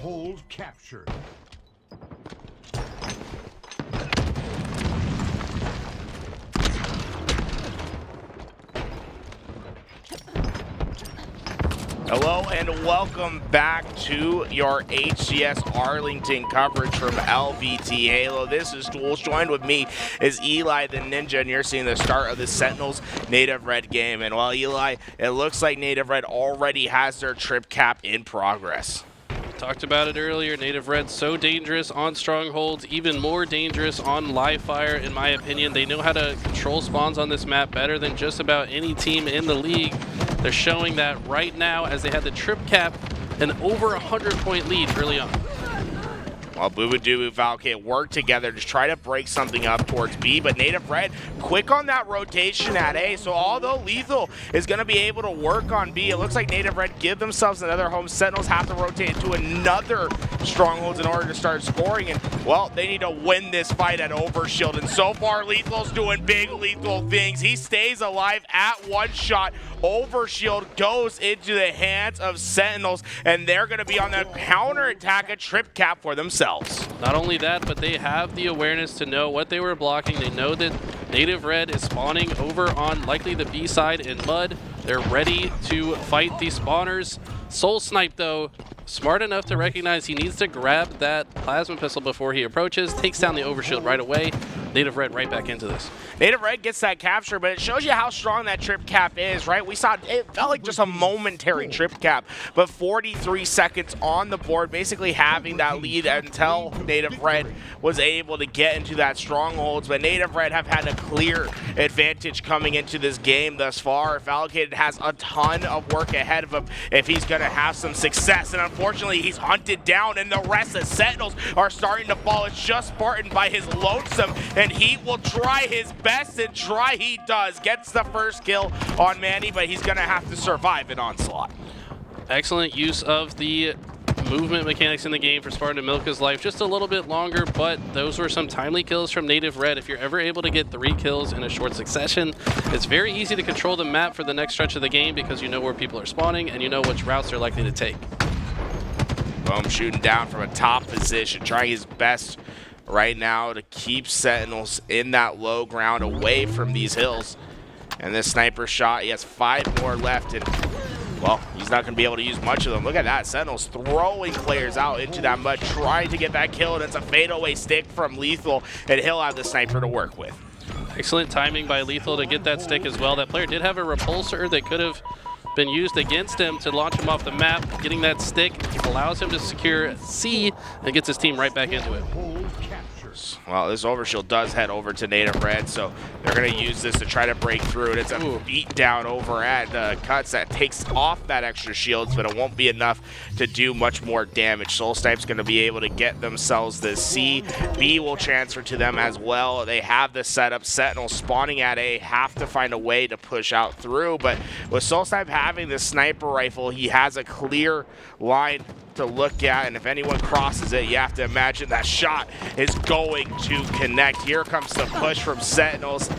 Stronghold captured. Hello and welcome back to your HCS Arlington coverage from LVT Halo. This is Tools. Joined with me is Eli the Ninja, and you're seeing the start of the Sentinels Native Red game. And while Eli, it looks like Native Red already has their trip cap in progress. Talked about it earlier, Native Red so dangerous on strongholds, even more dangerous on live fire in my opinion. They know how to control spawns on this map better than just about any team in the league. They're showing that right now as they had the trip cap an over 100-point lead early on. While bubu, dubu, Falcated work together to try to break something up towards B, but Native Red quick on that rotation at A. So although LethuL is going to be able to work on B, it looks like Native Red give themselves another home. Sentinels have to rotate to another strongholds in order to start scoring, and well, they need to win this fight at Overshield. And so far, LethuL's doing big LethuL things. He stays alive at one shot. Overshield goes into the hands of Sentinels, and they're going to be on the counter-attack, a trip cap for themselves. Not only that, but they have the awareness to know what they were blocking. They know that Native Red is spawning over on likely the B side in mud. They're ready to fight the spawners. SoulSnipe, though, smart enough to recognize he needs to grab that plasma pistol before he approaches, takes down the Overshield right away. Native Red right back into this. Native Red gets that capture, but it shows you how strong that trip cap is, right? We saw it felt like just a momentary trip cap, but 43 seconds on the board, basically having that lead until Native Red was able to get into that strongholds. But Native Red have had a clear advantage coming into this game thus far. Falcated has a ton of work ahead of him if he's going to have some success, and unfortunately he's hunted down, and the rest of Sentinels are starting to fall. It's just Spartan by his lonesome, and he will try his best, and try he does. Gets the first kill on Manny, but he's going to have to survive an onslaught. Excellent use of the movement mechanics in the game for Spartan to milk his life just a little bit longer, but those were some timely kills from Native Red. If you're ever able to get 3 kills in a short succession, it's very easy to control the map for the next stretch of the game because you know where people are spawning and you know which routes they're likely to take. Boom shooting down from a top position, trying his best right now to keep Sentinels in that low ground away from these hills. And this sniper shot, he has 5 more left, and well, he's not going to be able to use much of them. Look at that, Sentinels throwing players out into that mud, trying to get that kill, and it's a fadeaway stick from LethuL, and he'll have the sniper to work with. Excellent timing by LethuL to get that stick as well. That player did have a repulsor that could have been used against him to launch him off the map. Getting that stick allows him to secure C and gets his team right back into it. Well, this Overshield does head over to Native Red, so they're going to use this to try to break through it. It's a beat down over at Cuts that takes off that extra shields, but it won't be enough to do much more damage. SoulSnipe's going to be able to get themselves the C. B will transfer to them as well. They have the setup. Sentinels spawning at A, have to find a way to push out through, but with SoulSnipe having the sniper rifle, he has a clear line to look at, and if anyone crosses it, you have to imagine that shot is going to connect. Here comes the push from Sentinels.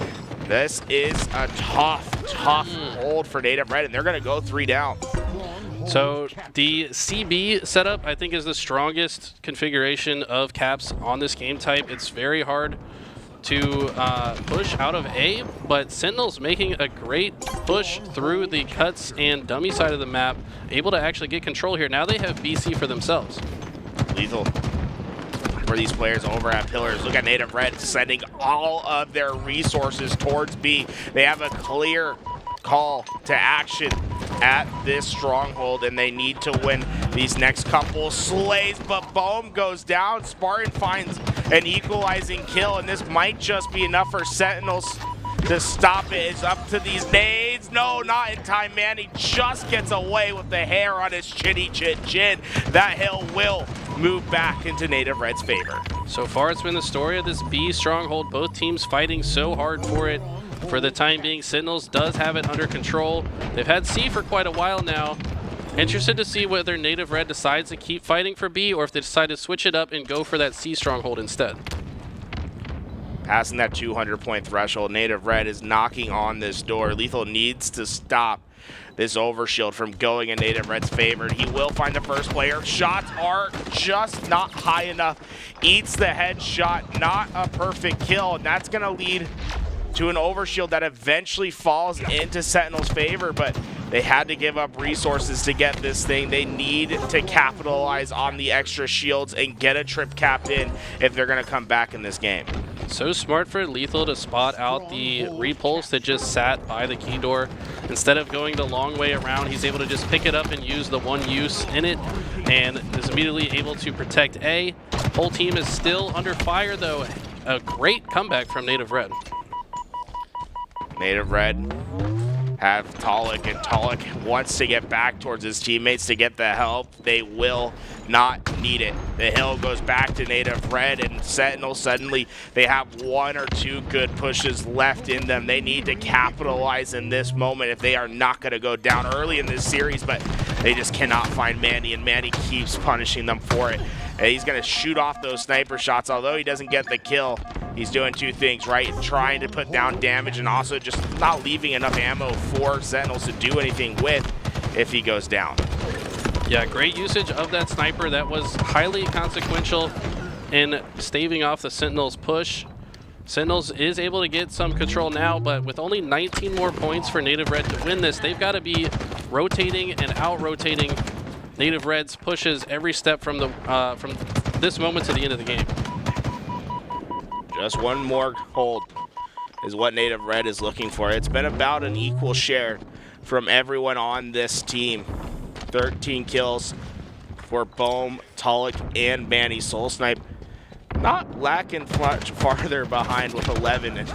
This is a tough hold for Native Red, and they're going to go 3 down. So the CB setup, I think, is the strongest configuration of caps on this game type. It's very hard to push out of A, but Sentinels making a great push through the cuts and dummy side of the map, able to actually get control here. Now they have BC for themselves. LethuL for these players over at Pillars. Look at Native Red sending all of their resources towards B. They have a clear call to action at this stronghold, and they need to win these next couple slays, but Boam goes down. Spartan finds an equalizing kill, and this might just be enough for Sentinels to stop it. It's up to these nades. No, not in time. Manny just gets away with the hair on his chinny chin. That hill will move back into Native Red's favor. So far, it's been the story of this B stronghold. Both teams fighting so hard for it. For the time being, Sentinels does have it under control. They've had C for quite a while now. Interested to see whether Native Red decides to keep fighting for B or if they decide to switch it up and go for that C stronghold instead. passing that 200-point threshold. Native Red is knocking on this door. LethuL needs to stop this overshield from going in Native Red's favor. He will find the first player. Shots are just not high enough. Eats the headshot, not a perfect kill, and that's gonna lead to an overshield that eventually falls into Sentinel's favor, but they had to give up resources to get this thing. They need to capitalize on the extra shields and get a trip cap in if they're gonna come back in this game. So smart for LethuL to spot out the repulse that just sat by the key door. Instead of going the long way around, he's able to just pick it up and use the one use in it, and is immediately able to protect A. Whole team is still under fire though. A great comeback from Native Red. Native Red have Taulek, and Taulek wants to get back towards his teammates to get the help. They will not need it. The hill goes back to Native Red, and Sentinel suddenly, they have one or two good pushes left in them. They need to capitalize in this moment if they are not going to go down early in this series, but they just cannot find Manny, and Manny keeps punishing them for it. And he's going to shoot off those sniper shots. Although he doesn't get the kill, he's doing two things, right? Trying to put down damage and also just not leaving enough ammo for Sentinels to do anything with if he goes down. Yeah, great usage of that sniper. That was highly consequential in staving off the Sentinels push. Sentinels is able to get some control now, but with only 19 more points for Native Red to win this, they've got to be rotating and out-rotating Native Red's pushes every step from this moment to the end of the game. Just one more hold is what Native Red is looking for. It's been about an equal share from everyone on this team. 13 kills for Boam, Taulek, and Manny. SoulSnipe not lacking much farther behind with 11. And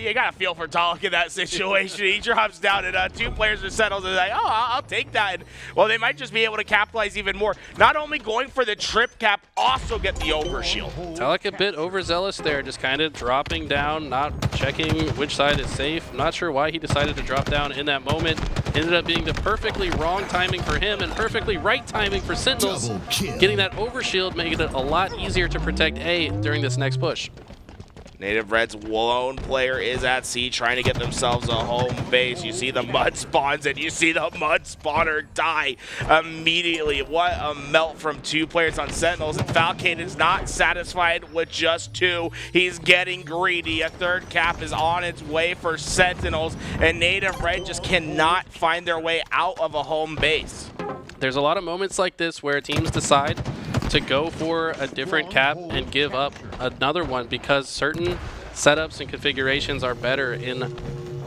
you got to feel for Taulek in that situation. He drops down and two players are settled and like, oh, I'll take that. And, well, they might just be able to capitalize even more. Not only going for the trip cap, also get the overshield. Taulek a bit overzealous there, just kind of dropping down, not checking which side is safe. Not sure why he decided to drop down in that moment. Ended up being the perfectly wrong timing for him and perfectly right timing for Sentinels. Getting that overshield, making it a lot easier to protect A during this next push. Native Red's lone player is at C, trying to get themselves a home base. You see the mud spawns, and you see the mud spawner die immediately. What a melt from two players on Sentinels, and Falcated is not satisfied with just two. He's getting greedy. A third cap is on its way for Sentinels, and Native Red just cannot find their way out of a home base. There's a lot of moments like this where teams decide to go for a different cap and give up another one because certain setups and configurations are better in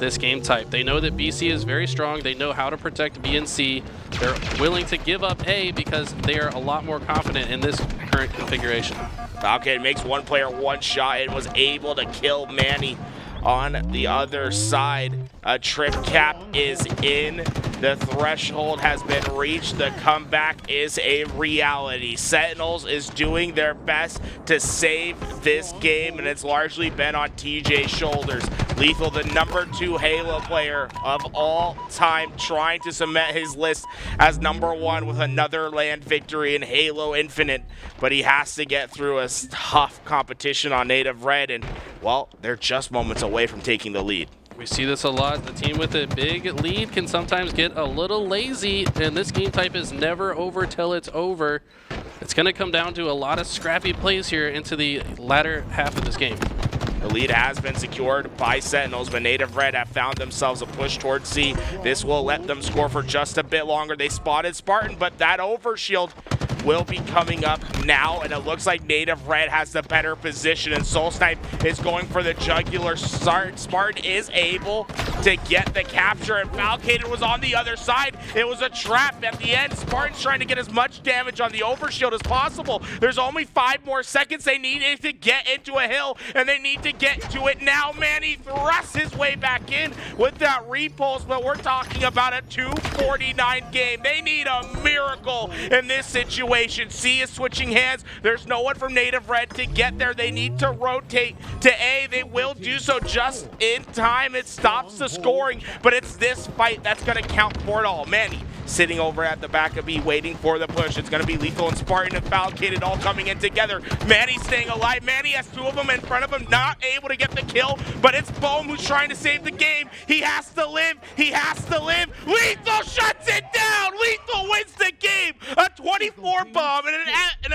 this game type. They know that BC is very strong. They know how to protect B and C. They're willing to give up A because they are a lot more confident in this current configuration. Falcated makes one player one shot and was able to kill Manny on the other side. A trip cap is in. The threshold has been reached. The comeback is a reality. Sentinels is doing their best to save this game, and it's largely been on TJ's shoulders. LethuL, the #2 Halo player of all time, trying to cement his list as #1 with another land victory in Halo Infinite, but he has to get through a tough competition on Native Red, and, well, they're just moments away from taking the lead. We see this a lot. The team with a big lead can sometimes get a little lazy, and this game type is never over till it's over. It's going to come down to a lot of scrappy plays here into the latter half of this game. The lead has been secured by Sentinels, but Native Red have found themselves a push towards C. This will let them score for just a bit longer. They spotted Spartan, but that overshield will be coming up now, and it looks like Native Red has the better position, and SoulSnipe is going for the jugular. Spartan is able to get the capture, and Falcated was on the other side. It was a trap at the end. Spartan's trying to get as much damage on the overshield as possible. There's only 5 more seconds. They needed to get into a hill, and they need to get to it now. Manny thrusts his way back in with that repulse, but we're talking about a 2:49 game. They need a miracle in this situation. C is switching hands. There's no one from Native Red to get there. They need to rotate to A. They will do so just in time. It stops the scoring, but it's this fight that's going to count for it all. Manny sitting over at the back of B, waiting for the push. It's going to be LethuL and Spartan and Falcated all coming in together. Manny staying alive. Manny has 2 of them in front of him, not able to get the kill, but it's Boam who's trying to save the game. He has to live. He has to live. LethuL shuts it down. LethuL wins the game. A 24 bomb and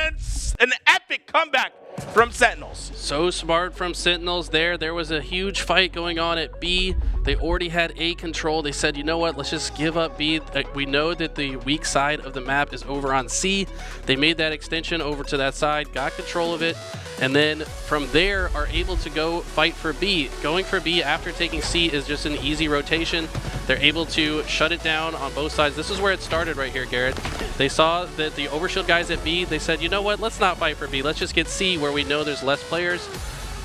an epic comeback from Sentinels. So smart from Sentinels there. There was a huge fight going on at B. They already had A control. They said, you know what, let's just give up B. We know that the weak side of the map is over on C. They made that extension over to that side, got control of it, and then from there are able to go fight for B. Going for B after taking C is just an easy rotation. They're able to shut it down on both sides. This is where it started right here, Garrett. They saw that the overshield guys at B, they said, you know what, let's not fight for B. Let's just get C where we know there's less players.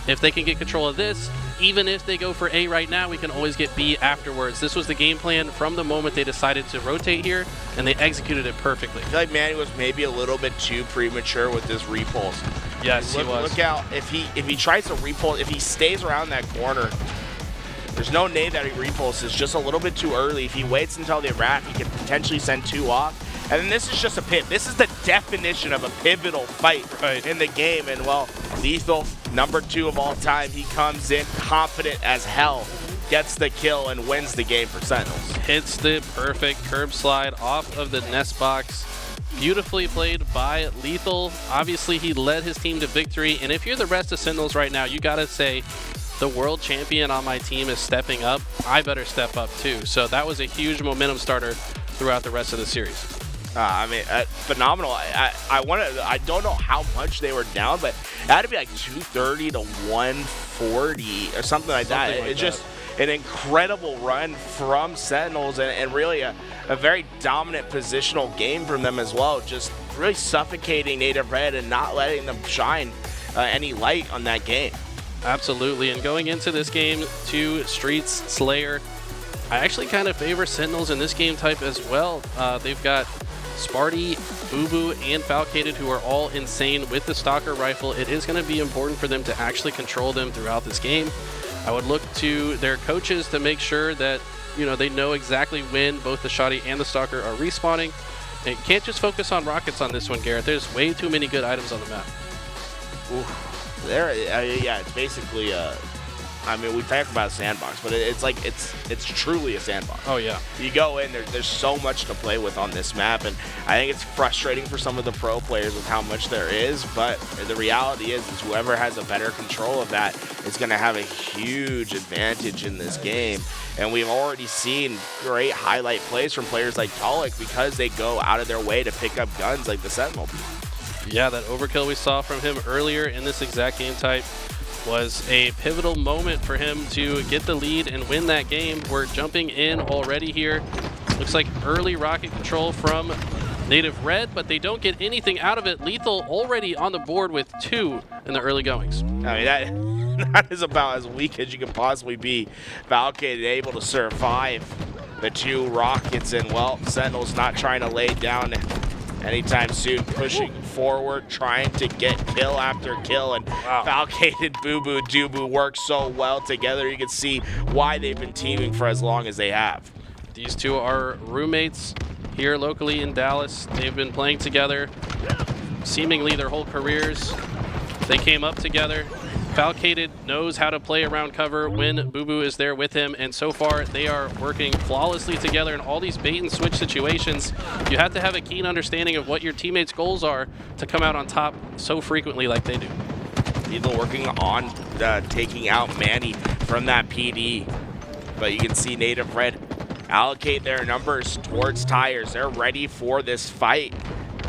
If they can get control of this, even if they go for A right now, we can always get B afterwards. This was the game plan from the moment they decided to rotate here, and they executed it perfectly. I feel like Manny was maybe a little bit too premature with this repulse. Yes, he was. Look out, if he tries to repulse, if he stays around that corner, there's no nade that he repulses, just a little bit too early. If he waits until the wrap, he can potentially send 2 off. And then this is just a pit. This is the definition of a pivotal fight in the game. And well, LethuL, number 2 of all time, he comes in confident as hell, gets the kill, and wins the game for Sentinels. Hits the perfect curb slide off of the nest box. Beautifully played by LethuL. Obviously, he led his team to victory. And if you're the rest of Sentinels right now, you gotta say, the world champion on my team is stepping up. I better step up too. So that was a huge momentum starter throughout the rest of the series. I mean, phenomenal. I don't know how much they were down, but it had to be like 230 to 140 or something like that. It's just an incredible run from Sentinels, and really a very dominant positional game from them as well. Just really suffocating Native Red and not letting them shine any light on that game. Absolutely, and going into this game to Streets Slayer, I actually kind of favor Sentinels in this game type as well. They've got Sparty, Bubu, and Falcated, who are all insane with the Stalker rifle. It is going to be important for them to actually control them throughout this game. I would look to their coaches to make sure that, you know, they know exactly when both the Shoddy and the Stalker are respawning. And you can't just focus on rockets on this one, Garrett. There's way too many good items on the map. Ooh. Yeah, it's basically I mean, we talk about a sandbox, but it's like it's truly a sandbox. Oh yeah. You go in, there's so much to play with on this map, and I think it's frustrating for some of the pro players with how much there is, but the reality is whoever has a better control of that is going to have a huge advantage in this game. And we've already seen great highlight plays from players like Taulek because they go out of their way to pick up guns like the Sentinel. Yeah, that overkill we saw from him earlier in this exact game type was a pivotal moment for him to get the lead and win that game. We're jumping in already here. Looks like early rocket control from Native Red, but they don't get anything out of it. LethuL already on the board with 2 in the early goings. I mean, that is about as weak as you can possibly be. Falcated able to survive the 2 rockets, and well, Sentinel's not trying to lay down anytime soon, pushing forward, trying to get kill after kill, and Falcated, bubu, dubu work so well together. You can see why they've been teaming for as long as they have. These 2 are roommates here locally in Dallas. They've been playing together seemingly their whole careers. They came up together. Falcated knows how to play around cover when Bubu is there with him, and so far they are working flawlessly together in all these bait and switch situations. You have to have a keen understanding of what your teammates' goals are to come out on top so frequently like they do. Even working on taking out Manny from that PD, but you can see Native Red allocate their numbers towards tires. They're ready for this fight,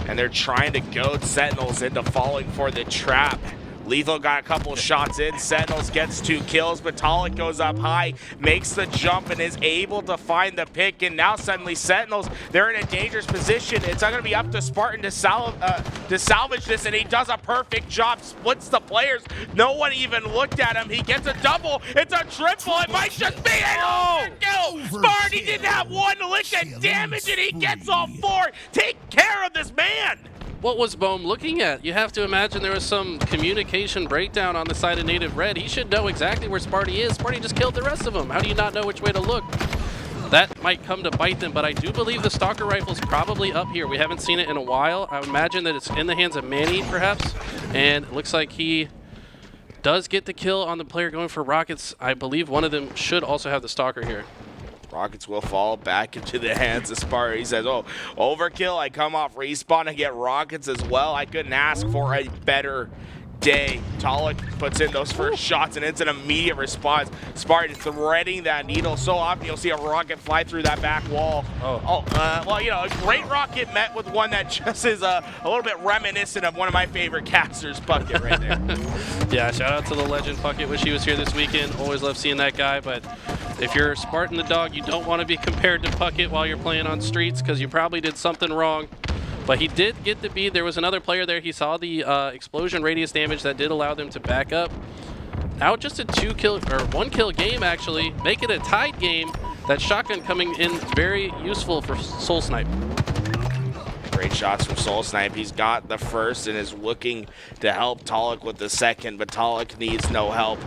and they're trying to goad Sentinels into falling for the trap. LethuL got a couple shots in. Sentinels gets 2 kills, but Taulek goes up high, makes the jump, and is able to find the pick. And now suddenly Sentinels, they're in a dangerous position. It's not going to be up to Spartan to salvage this, and he does a perfect job, splits the players. No one even looked at him. He gets a double. It's a triple. It might just be an overkill. Spartan didn't have 1 lick of damage, and he gets all 4. Take care of this man. What was Boam looking at? You have to imagine there was some communication breakdown on the side of Native Red. He should know exactly where Sparty is. Sparty just killed the rest of them. How do you not know which way to look? that might come to bite them, but I do believe the Stalker Rifle's probably up here. We haven't seen it in a while. I would imagine that it's in the hands of Manny, perhaps, and it looks like he does get the kill on the player going for Rockets. I believe one of them should also have the Stalker here. Rockets will fall back into the hands of Spartan. He says, oh, overkill. I come off respawn and get Rockets as well. I couldn't ask for a better day. Taulek puts in those first shots, and it's an immediate response. Spartan threading that needle. So often you'll see a rocket fly through that back wall. Well, you know, a great rocket met with one that just is a little bit reminiscent of one of my favorite casters, Puckett, right there. Yeah, shout out to the legend Puckett. Wish he was here this weekend. Always love seeing that guy, but if you're Spartan the dog, you don't want to be compared to Puckett while you're playing on streets because you probably did something wrong. But he did get the bead. There was another player there. He saw the explosion radius damage that did allow them to back up. Now just a 1-kill game, actually. Make it a tied game. That shotgun coming in very useful for SoulSnipe. Great shots from SoulSnipe. He's got the first and is looking to help Taulek with the second, but Taulek needs no help.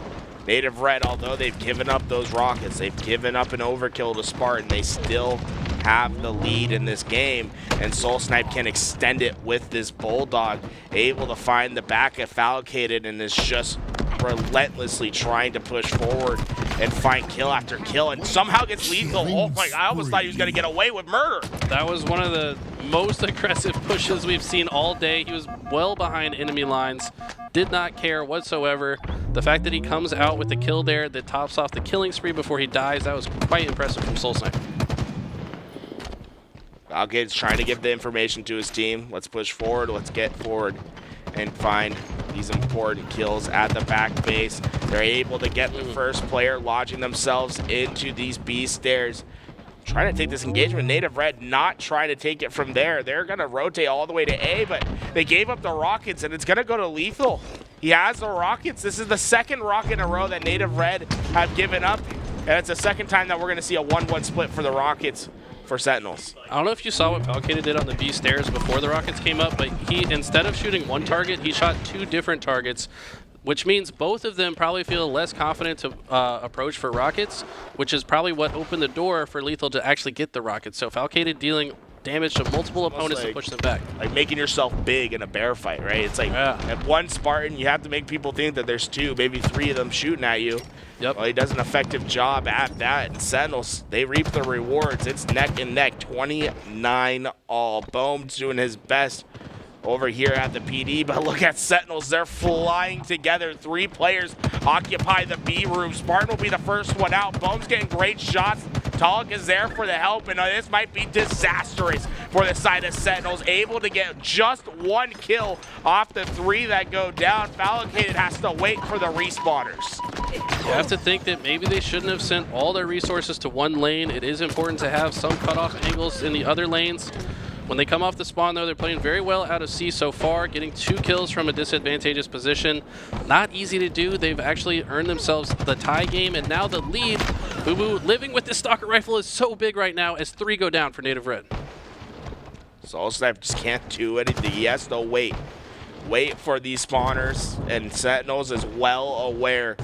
Native Red, although they've given up those rockets, they've given up an overkill to Spartan, they still have the lead in this game, and SoulSnipe can extend it with this Bulldog, able to find the back of Falcated and is just relentlessly trying to push forward and find kill after kill, and somehow gets lethal. Oh my, I almost thought he was going to get away with murder. That was one of the most aggressive pushes we've seen all day. He was well behind enemy lines, did not care whatsoever. The fact that he comes out with the kill there that tops off the killing spree before he dies, that was quite impressive from SoulSnipe. Falcated's trying to give the information to his team. Let's push forward, let's get forward and find these important kills at the back base. They're able to get the first player lodging themselves into these B stairs. Trying to take this engagement. Native Red not trying to take it from there. They're going to rotate all the way to A, but they gave up the rockets, and it's going to go to LethuL. He has the rockets. This is the second rocket in a row that Native Red have given up, and it's the second time that we're going to see a 1-1 split for the Rockets for Sentinels. I don't know if you saw what Falcated did on the B stairs before the rockets came up, but he, instead of shooting one target, he shot 2 different targets, which means both of them probably feel less confident to approach for rockets, which is probably what opened the door for LethuL to actually get the rockets. So Falcated dealing damage to multiple opponents to push them back. Like making yourself big in a bear fight, right? It's like at one Spartan, you have to make people think that there's 2, maybe 3 of them shooting at you. Yep. Well, he does an effective job at that, and Sentinels, they reap the rewards. It's neck and neck, 29 all. Boamx doing his best over here at the PD, but look at Sentinels. They're flying together. 3 players occupy the B room. Spartan will be the first one out. Boamx getting great shots. Taulek is there for the help, and this might be disastrous for the side of Sentinels. Able to get just 1 kill off the 3 that go down. Falcated has to wait for the respawners. You have to think that maybe they shouldn't have sent all their resources to one lane. It is important to have some cutoff angles in the other lanes. When they come off the spawn, though, they're playing very well out of C so far, getting 2 kills from a disadvantageous position. Not easy to do. They've actually earned themselves the tie game, and now the lead. Bubu living with this Stalker Rifle is so big right now as 3 go down for Native Red. SoulSnipe just can't do anything. He has to wait. Wait for these spawners, and Sentinels is well aware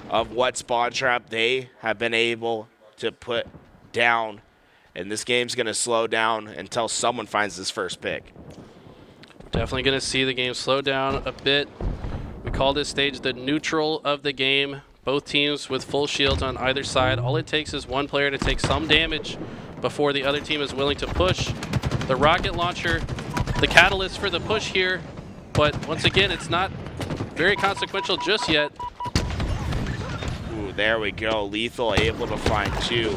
of what spawn trap they have been able to put down. And this game's going to slow down until someone finds this first pick. Definitely going to see the game slow down a bit. We call this stage the neutral of the game. Both teams with full shields on either side. All it takes is one player to take some damage before the other team is willing to push. The rocket launcher, the catalyst for the push here. But once again, it's not very consequential just yet. Ooh, there we go. LethuL able to find 2.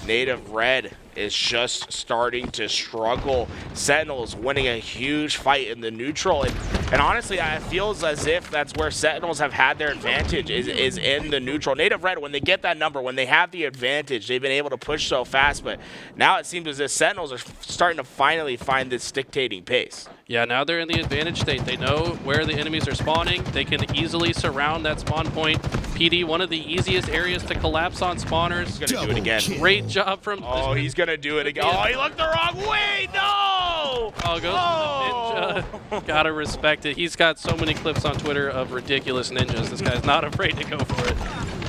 Native Red is just starting to struggle. Sentinels winning a huge fight in the neutral, and honestly, it feels as if that's where Sentinels have had their advantage, is in the neutral. Native Red, when they get that number, when they have the advantage, they've been able to push so fast, but now it seems as if Sentinels are starting to finally find this dictating pace. Yeah, now they're in the advantage state. They know where the enemies are spawning. They can easily surround that spawn point. PD, one of the easiest areas to collapse on spawners. He's going to do it again. Great job from... Oh, he's going to do it again. Oh, he looked the wrong way. No! Oh, goes for the ninja. Gotta respect it. He's got so many clips on Twitter of ridiculous ninjas. This guy's not afraid to go for it.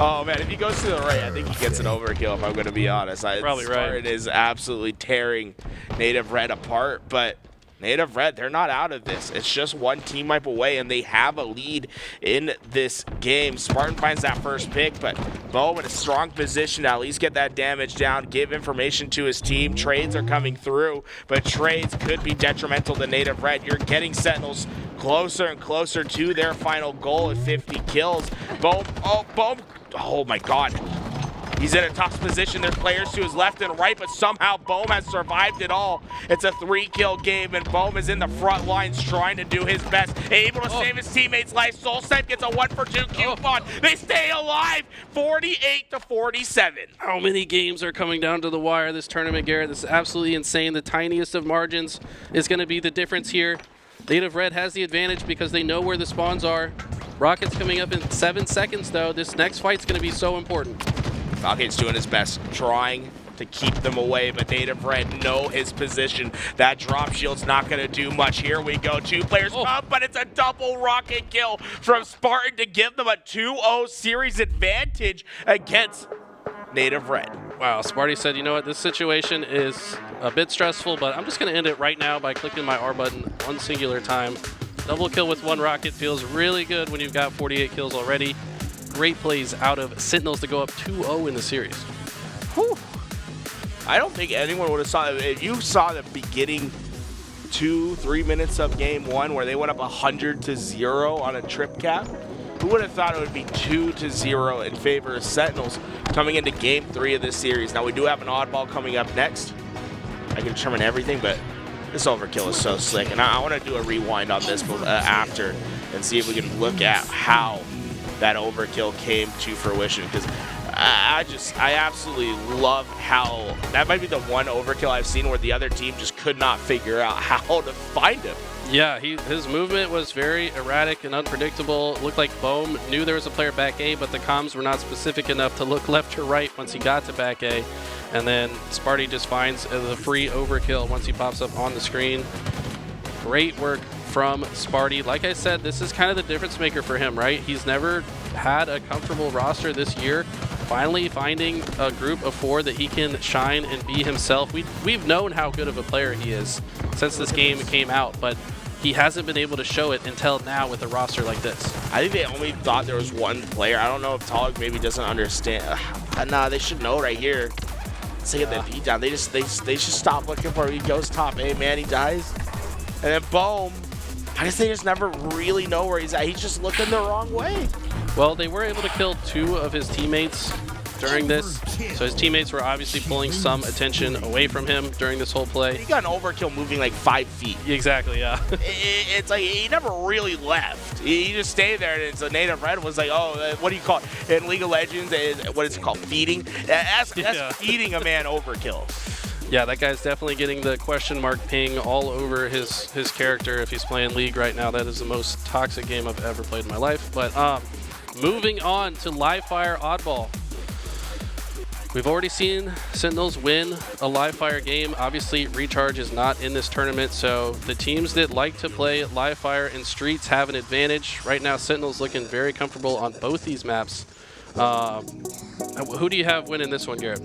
Oh man, if he goes to the right, I think he gets an overkill, if I'm going to be honest. Probably right. Spartan is absolutely tearing Native Red apart, but Native Red, they're not out of this. It's just one team wipe away, and they have a lead in this game. Spartan finds that first pick, but Bo in a strong position to at least get that damage down, give information to his team. Trades are coming through, but trades could be detrimental to Native Red. You're getting Sentinels closer and closer to their final goal at 50 kills. Boam, oh my God. He's in a tough position. There's players to his left and right, but somehow Boam has survived it all. It's a 3-kill game, and Boam is in the front lines trying to do his best, able to save his teammate's life. SoulSnipe gets a 1-for-2 coupon. They stay alive, 48-47. How many games are coming down to the wire this tournament, Garrett? This is absolutely insane. The tiniest of margins is going to be the difference here. Native Red has the advantage because they know where the spawns are. Rocket's coming up in 7 seconds, though. This next fight's going to be so important. Falcate's doing his best, trying to keep them away, but Native Red know his position. That drop shield's not going to do much. Here we go. 2 players come, but it's a double rocket kill from Spartan to give them a 2-0 series advantage against Native Red. Wow, Sparty said, you know what, this situation is a bit stressful, but I'm just going to end it right now by clicking my R button one singular time. Double kill with 1 rocket feels really good when you've got 48 kills already. Great plays out of Sentinels to go up 2-0 in the series. Whew. I don't think anyone would have saw it. If you saw the beginning 2-3 minutes of game 1 where they went up 100-0 on a trip cap, who would have thought it would be 2-0 in favor of Sentinels coming into game 3 of this series? Now we do have an oddball coming up next. I can determine everything, but this overkill is so slick, and I want to do a rewind on this after and see if we can look at how that overkill came to fruition, because I absolutely love how that might be the one overkill I've seen where the other team just could not figure out how to find him. Yeah, his movement was very erratic and unpredictable. It looked like Boam knew there was a player back A, but the comms were not specific enough to look left or right once he got to back A. And then Sparty just finds the free overkill once he pops up on the screen. Great work from Sparty. Like I said, this is kind of the difference maker for him, right? He's never had a comfortable roster this year. Finally finding a group of 4 that he can shine and be himself. We've known how good of a player he is since this game came out, but he hasn't been able to show it until now with a roster like this. I think they only thought there was one player. I don't know if Taulek maybe doesn't understand. Nah, they should know right here. Let's get that beat down. They should stop looking for him. He goes top A, Manny dies. And then Boam, I guess they just never really know where he's at. He's just looking the wrong way. Well, they were able to kill 2 of his teammates during this, so his teammates were obviously pulling some attention away from him during this whole play. He got an overkill moving like 5 feet. Exactly, yeah. It's like he never really left. He just stayed there, and it's a Native Red was like, oh, what do you call it? In League of Legends, what is it called? Feeding? That's feeding a man overkill. Yeah, that guy's definitely getting the question mark ping all over his character if he's playing League right now. That is the most toxic game I've ever played in my life. But moving on to live fire oddball. We've already seen Sentinels win a live fire game. Obviously, Recharge is not in this tournament, so the teams that like to play live fire and streets have an advantage. Right now, Sentinels looking very comfortable on both these maps. Who do you have winning this one, Garrett?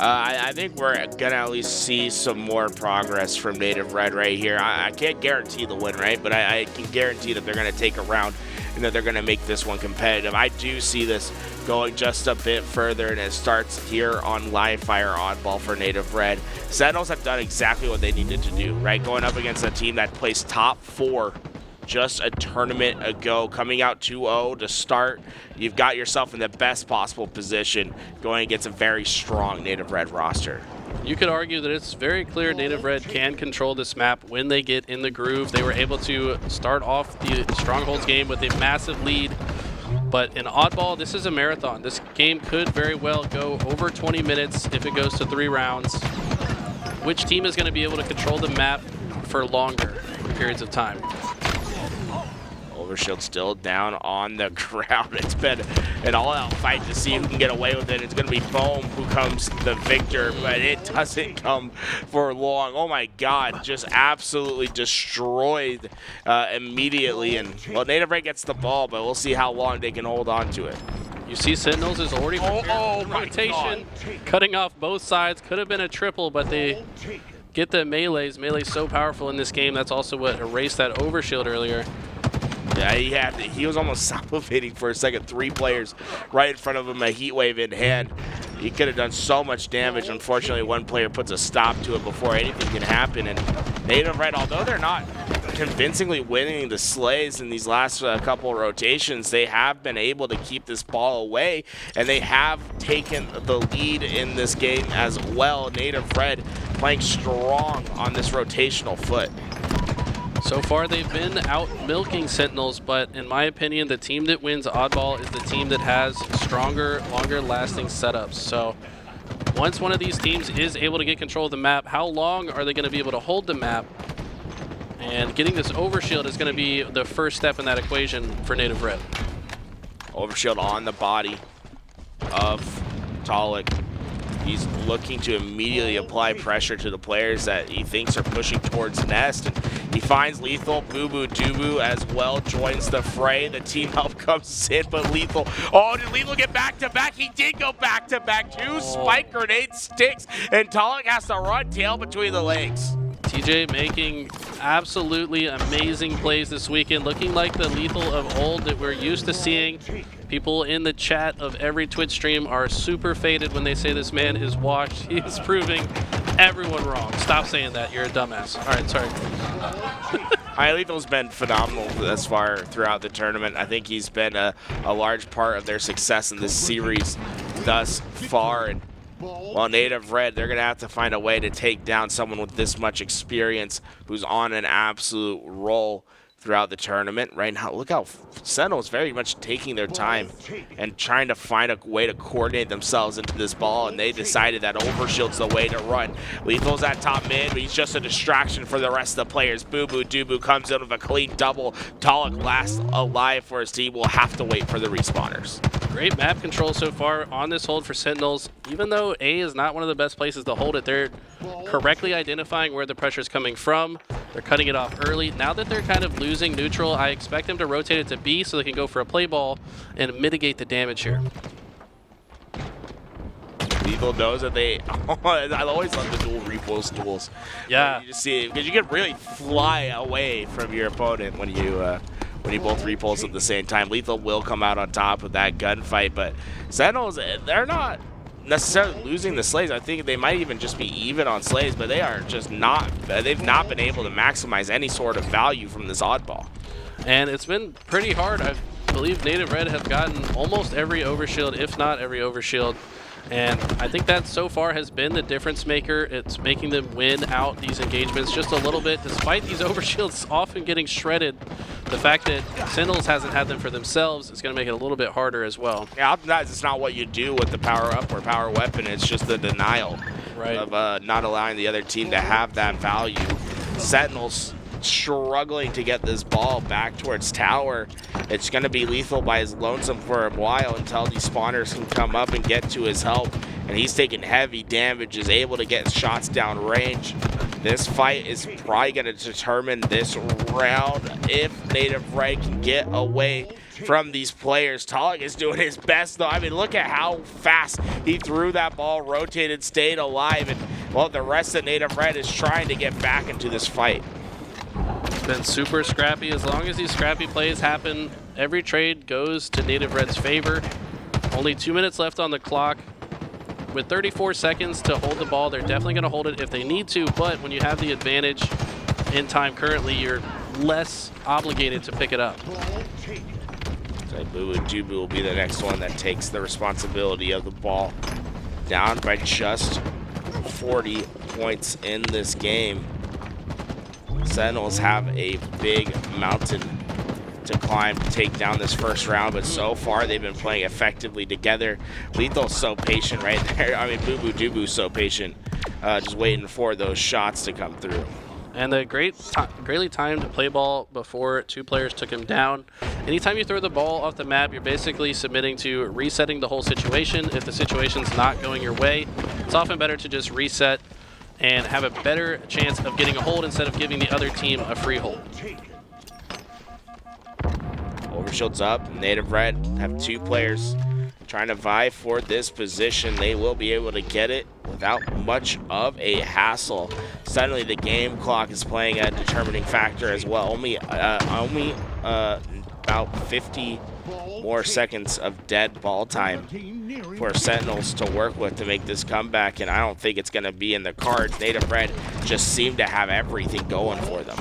I think we're going to at least see some more progress from Native Red right here. I can't guarantee the win, right? But I can guarantee that they're going to take a round and that they're going to make this one competitive. I do see this going just a bit further, and it starts here on live fire oddball for Native Red. Sentinels have done exactly what they needed to do, right? Going up against a team that placed top 4 just a tournament ago, coming out 2-0 to start. You've got yourself in the best possible position going against a very strong Native Red roster. You could argue that it's very clear Native Red can control this map when they get in the groove. They were able to start off the Strongholds game with a massive lead, but in oddball, this is a marathon. This game could very well go over 20 minutes if it goes to 3 rounds. Which team is going to be able to control the map for longer periods of time? Overshield still down on the ground. It's been an all-out fight to see who can get away with it. It's going to be Boam who comes the victor, but it doesn't come for long. Oh my God, just absolutely destroyed immediately. And well, Native Red gets the ball, but we'll see how long they can hold on to it. You see Sentinels is already prepared for rotation, cutting off both sides. Could have been a triple, but they get the melees. Melee's so powerful in this game. That's also what erased that overshield earlier. Yeah, he was almost salivating for a second. 3 players right in front of him, a heat wave in hand. He could have done so much damage. Unfortunately, one player puts a stop to it before anything can happen. And Native Red, although they're not convincingly winning the slays in these last couple rotations, they have been able to keep this ball away, and they have taken the lead in this game as well. Native Red playing strong on this rotational foot. So far, they've been out milking Sentinels, but in my opinion, the team that wins Oddball is the team that has stronger, longer-lasting setups. So once one of these teams is able to get control of the map, how long are they going to be able to hold the map? And getting this overshield is going to be the first step in that equation for Native Red. Overshield on the body of Taulek. He's looking to immediately apply pressure to the players that he thinks are pushing towards Nest. And he finds LethuL, bubu, dubu as well, joins the fray. The team help comes in, but LethuL, oh, did LethuL get back-to-back? He did go back-to-back. 2 spike grenade sticks, and Taulek has to run tail between the legs. TJ making absolutely amazing plays this weekend, looking like the LethuL of old that we're used to seeing. People in the chat of every Twitch stream are super faded when they say this man is washed. He is proving everyone wrong. Stop saying that. You're a dumbass. All right, sorry. LethuL's been phenomenal thus far throughout the tournament. I think he's been a large part of their success in this series thus far. And while Native Red, they're going to have to find a way to take down someone with this much experience who's on an absolute roll throughout the tournament. Right now, look how Sentinels very much taking their time and trying to find a way to coordinate themselves into this ball, and they decided that overshield's the way to run. LethuL's at top mid, but he's just a distraction for the rest of the players. Bubu Dubu comes in with a clean double. Taulek last alive for his team. Will have to wait for the respawners. Great map control so far on this hold for Sentinels. Even though A is not one of the best places to hold it, they're correctly identifying where the pressure is coming from. They're cutting it off early. Now that they're kind of losing neutral, I expect them to rotate it to B so they can go for a play ball and mitigate the damage here. LethuL knows that they. I always love the dual repulse duels. Yeah. You just see it because you can really fly away from your opponent when you both repulse at the same time. LethuL will come out on top with that gunfight, but Sentinels, they're not necessarily losing the slays. I think they might even just be even on slays, but they are just not. They've not been able to maximize any sort of value from this oddball. And it's been pretty hard. I believe Native Red have gotten almost every overshield, if not every overshield. And I think that so far has been the difference maker. It's making them win out these engagements just a little bit, despite these overshields often getting shredded. The fact that Sentinels hasn't had them for themselves is going to make it a little bit harder as well. Yeah, it's not what you do with the power-up or power weapon. It's just the denial of not allowing the other team to have that value. Sentinels struggling to get this ball back towards tower. It's going to be LethuL by his lonesome for a while until these spawners can come up and get to his help. And he's taking heavy damage, is able to get shots down range. This fight is probably going to determine this round if Native Red can get away from these players. Taulek is doing his best, though. I mean, look at how fast he threw that ball, rotated, stayed alive, and, well, the rest of Native Red is trying to get back into this fight. It's been super scrappy. As long as these scrappy plays happen, every trade goes to Native Red's favor. Only 2 minutes left on the clock. With 34 seconds to hold the ball, they're definitely going to hold it if they need to, but when you have the advantage in time currently, you're less obligated to pick it up. So Bubu Dubu will be the next one that takes the responsibility of the ball. Down by just 40 points in this game. Sentinels have a big mountain to climb to take down this first round, but so far they've been playing effectively together. LethuL's so patient right there. I mean, Bubu Dubu's so patient, just waiting for those shots to come through. And the greatly timed play ball before 2 players took him down. Anytime you throw the ball off the map, you're basically submitting to resetting the whole situation. If the situation's not going your way, it's often better to just reset and have a better chance of getting a hold instead of giving the other team a free hold. Overshield's up. Native Red have 2 players trying to vie for this position. They will be able to get it without much of a hassle. Suddenly the game clock is playing a determining factor as well. Only about 50 more seconds of dead ball time for Sentinels to work with to make this comeback, and I don't think it's going to be in the cards. Native Red just seem to have everything going for them.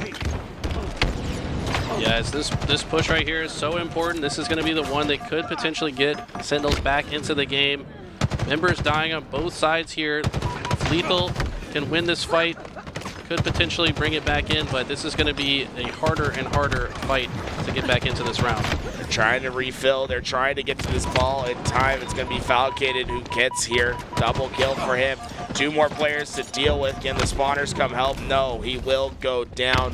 Yes, this push right here is so important. This is going to be the one that could potentially get Sentinels back into the game. Members dying on both sides here. If LethuL can win this fight, could potentially bring it back in, but this is going to be a harder and harder fight to get back into this round. They're trying to refill. They're trying to get to this ball in time. It's going to be Falcated who gets here. Double kill for him. 2 more players to deal with. Can the spawners come help? No, he will go down.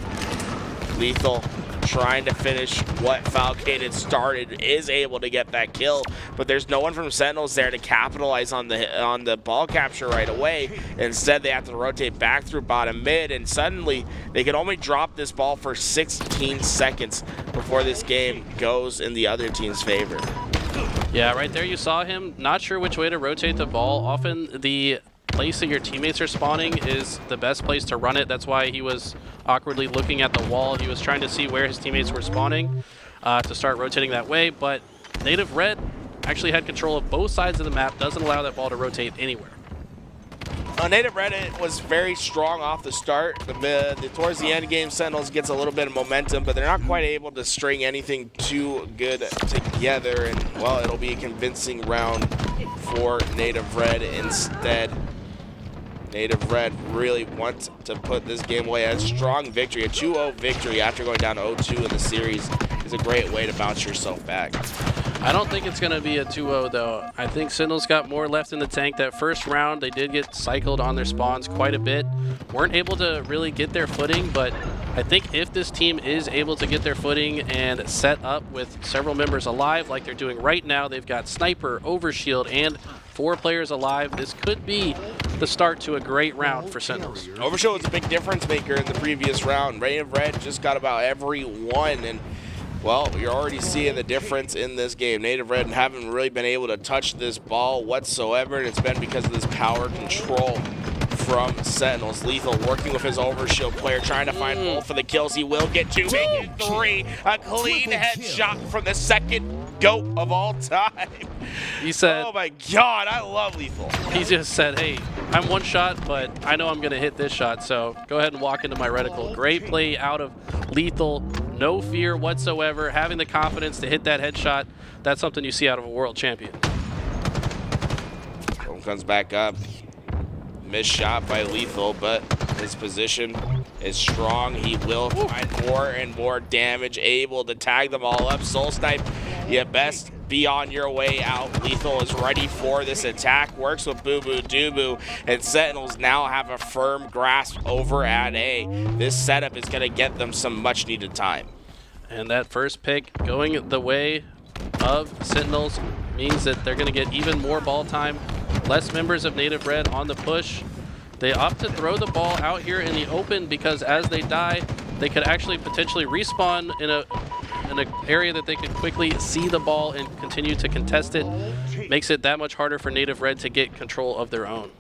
LethuL trying to finish what Falcated started, is able to get that kill, but there's no one from Sentinels there to capitalize on the ball capture right away. Instead, they have to rotate back through bottom mid, and suddenly they can only drop this ball for 16 seconds before this game goes in the other team's favor. Yeah, right there you saw him not sure which way to rotate the ball. Often the place that your teammates are spawning is the best place to run it. That's why he was awkwardly looking at the wall. He was trying to see where his teammates were spawning to start rotating that way, but Native Red actually had control of both sides of the map, doesn't allow that ball to rotate anywhere. Native Red was very strong off the start. Towards the end game, Sentinels gets a little bit of momentum, but they're not quite able to string anything too good together, and well, it'll be a convincing round for Native Red instead. Native Red really wants to put this game away. A strong victory, a 2-0 victory after going down 0-2 in the series is a great way to bounce yourself back. I don't think it's going to be a 2-0 though. I think Sentinels got more left in the tank. That first round, they did get cycled on their spawns quite a bit. Weren't able to really get their footing, but I think if this team is able to get their footing and set up with several members alive like they're doing right now, they've got Sniper, Overshield, and 4 players alive. This could be the start to a great round for Sentinels. Overshield was a big difference maker in the previous round. Native Red just got about every one, and well, you're already seeing the difference in this game. Native Red haven't really been able to touch this ball whatsoever, and it's been because of this power control from Sentinels. LethuL working with his Overshield player, trying to find both of the kills. He will get 2, making 3. A clean headshot from the second GOAT of all time. He said, oh my God, I love LethuL. He just said, hey, I'm one shot, but I know I'm going to hit this shot, so go ahead and walk into my reticle. Great play out of LethuL. No fear whatsoever. Having the confidence to hit that headshot, that's something you see out of a world champion. Comes back up. Missed shot by LethuL, but his position is strong. He will find more and more damage, able to tag them all up. SoulSnipe, you best be on your way out. LethuL is ready for this attack, works with bubu, dubu, and Sentinels now have a firm grasp over at A. This setup is going to get them some much needed time. And that first pick going the way of Sentinels means that they're going to get even more ball time. Less members of Native Red on the push. They opt to throw the ball out here in the open because as they die, they could actually potentially respawn in an area that they could quickly see the ball and continue to contest it. Makes it that much harder for Native Red to get control of their own.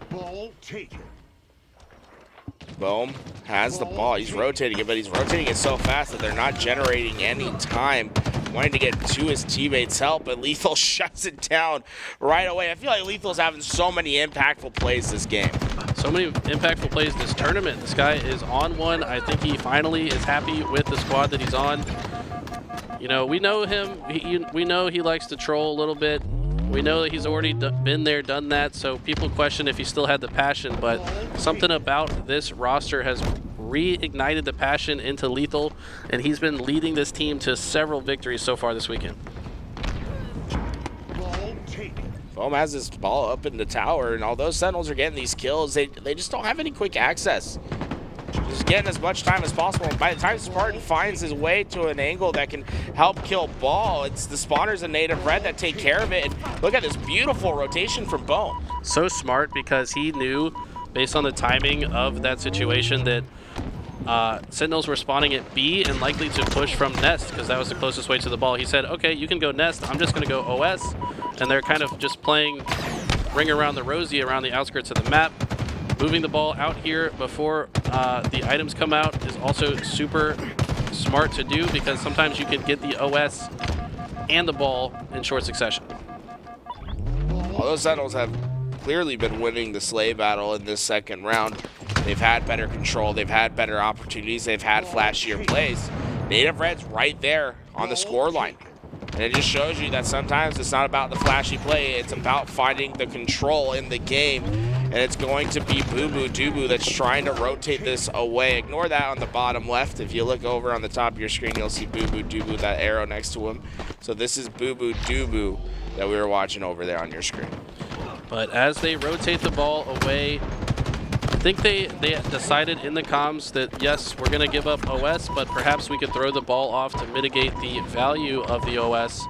Boam has the ball. He's rotating it, but he's rotating it so fast that they're not generating any time. Wanting to get to his teammates' help, but LethuL shuts it down right away. I feel like LethuL's having so many impactful plays this game. So many impactful plays this tournament. This guy is on one. I think he finally is happy with the squad that he's on. You know, we know him. We know he likes to troll a little bit. We know that he's already been there, done that, so people question if he still had the passion, but something about this roster has reignited the passion into LethuL, and he's been leading this team to several victories so far this weekend. Boam has this ball up in the tower, and although Sentinels are getting these kills, they just don't have any quick access. Just getting as much time as possible, and by the time Spartan finds his way to an angle that can help kill ball, it's the spawners in Native Red that take care of it. And look at this beautiful rotation from Boam. So smart, because he knew, based on the timing of that situation, that Sentinels were spawning at B and likely to push from Nest because that was the closest way to the ball. He said, okay, you can go Nest. I'm just going to go OS. and they're kind of just playing ring around the rosy around the outskirts of the map. Moving the ball out here before the items come out is also super smart to do, because sometimes you can get the OS and the ball in short succession. Although Sentinels have clearly been winning the Slay battle in this second round, they've had better control, they've had better opportunities, they've had flashier plays. Native Red's right there on the score line. And it just shows you that sometimes it's not about the flashy play, it's about finding the control in the game. And it's going to be bubu dubu that's trying to rotate this away. Ignore that on the bottom left. If you look over on the top of your screen, you'll see bubu dubu, that arrow next to him. So this is bubu dubu that we were watching over there on your screen. But as they rotate the ball away, I think they decided in the comms that, yes, we're going to give up OS, but perhaps we could throw the ball off to mitigate the value of the OS.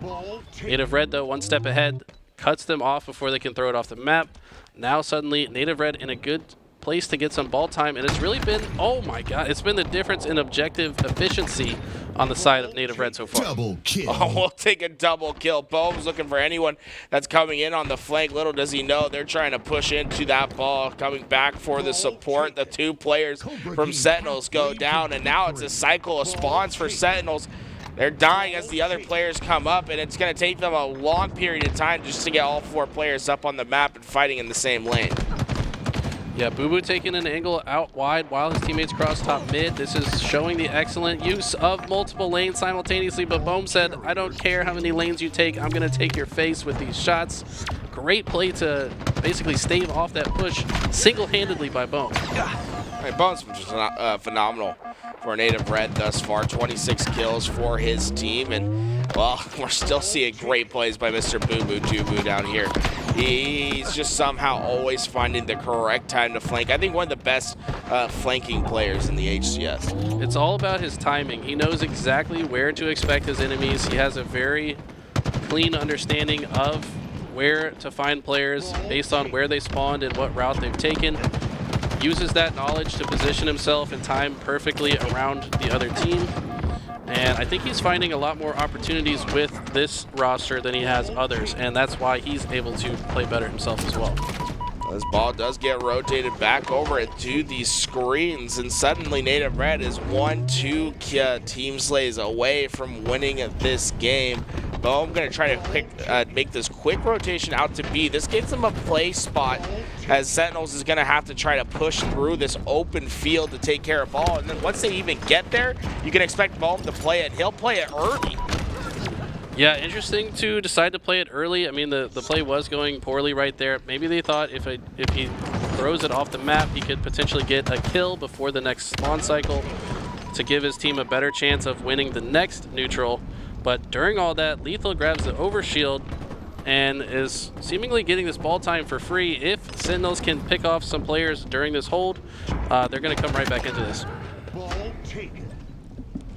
Native Red, though, one step ahead, cuts them off before they can throw it off the map. Now suddenly Native Red in a good place to get some ball time, and it's really been, oh my god, it's been the difference in objective efficiency on the side of Native Red so far. Double kill. Oh, we'll take a double kill. Boam's looking for anyone that's coming in on the flank. Little does he know they're trying to push into that ball, coming back for the support. The two players from Sentinels go down, and now it's a cycle of spawns for Sentinels. They're dying as the other players come up, and it's going to take them a long period of time just to get all four players up on the map and fighting in the same lane. Yeah, bubu taking an angle out wide while his teammates cross top mid. This is showing the excellent use of multiple lanes simultaneously, but Boam said, I don't care how many lanes you take, I'm going to take your face with these shots. Great play to basically stave off that push single-handedly by Boam. Boam's just phenomenal for Native Red thus far. 26 kills for his team, and well, we're still seeing great plays by Mr. bubu dubu down here. He's just somehow always finding the correct time to flank. I think one of the best flanking players in the HCS. It's all about his timing. He knows exactly where to expect his enemies. He has a very clean understanding of where to find players based on where they spawned and what route they've taken. Uses that knowledge to position himself and time perfectly around the other team. And I think he's finding a lot more opportunities with this roster than he has others, and that's why he's able to play better himself as well. This ball does get rotated back over into these screens, and suddenly Native Red is 1-2 team slays away from winning this game. Boam going to try to make this quick rotation out to B. This gets them a play spot, as Sentinels is going to have to try to push through this open field to take care of ball. And then once they even get there, you can expect Boam to play it. He'll play it early. Yeah, interesting to decide to play it early. I mean, the play was going poorly right there. Maybe they thought if he throws it off the map, he could potentially get a kill before the next spawn cycle to give his team a better chance of winning the next neutral. But during all that, LethuL grabs the overshield and is seemingly getting this ball time for free. If Sentinels can pick off some players during this hold, they're going to come right back into this.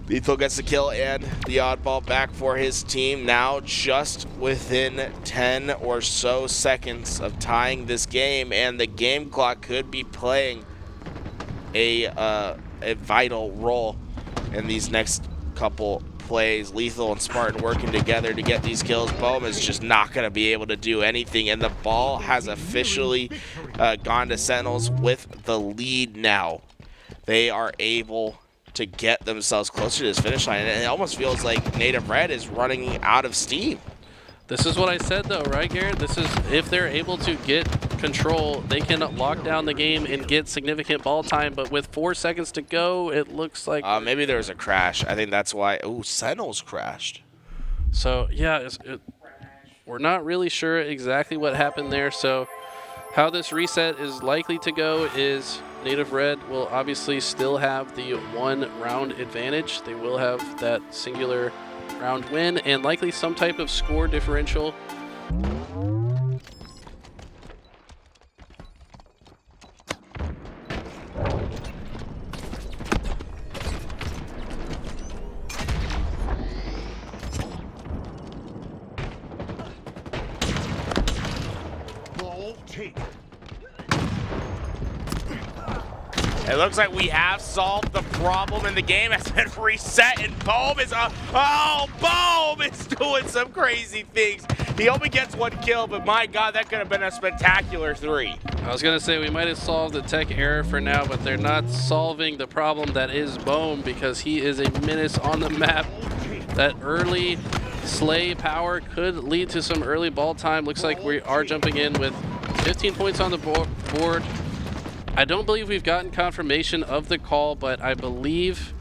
LethuL gets the kill and the oddball back for his team, now just within 10 or so seconds of tying this game, and the game clock could be playing a vital role in these next couple plays. LethuL and Spartan working together to get these kills. Boam is just not going to be able to do anything, and the ball has officially gone to Sentinels with the lead now. They are able to get themselves closer to this finish line, and it almost feels like Native Red is running out of steam. This is what I said though, right, Garrett? This is, if they're able to get control, they can lock down the game and get significant ball time, but with 4 seconds to go, it looks like... maybe there was a crash. I think that's why... Ooh, Sentinels crashed. So, yeah, we're not really sure exactly what happened there, so how this reset is likely to go is Native Red will obviously still have the 1 round advantage. They will have that singular round win and likely some type of score differential. It looks like we have solved the problem, and the game has been reset, and Boam is Boam is doing some crazy things. He only gets 1 kill, but my God, that could have been a spectacular 3. I was going to say we might have solved the tech error for now, but they're not solving the problem that is Boam, because he is a menace on the map. That early slay power could lead to some early ball time. Looks like we are jumping in with 15 points on the board. I don't believe we've gotten confirmation of the call, but I believe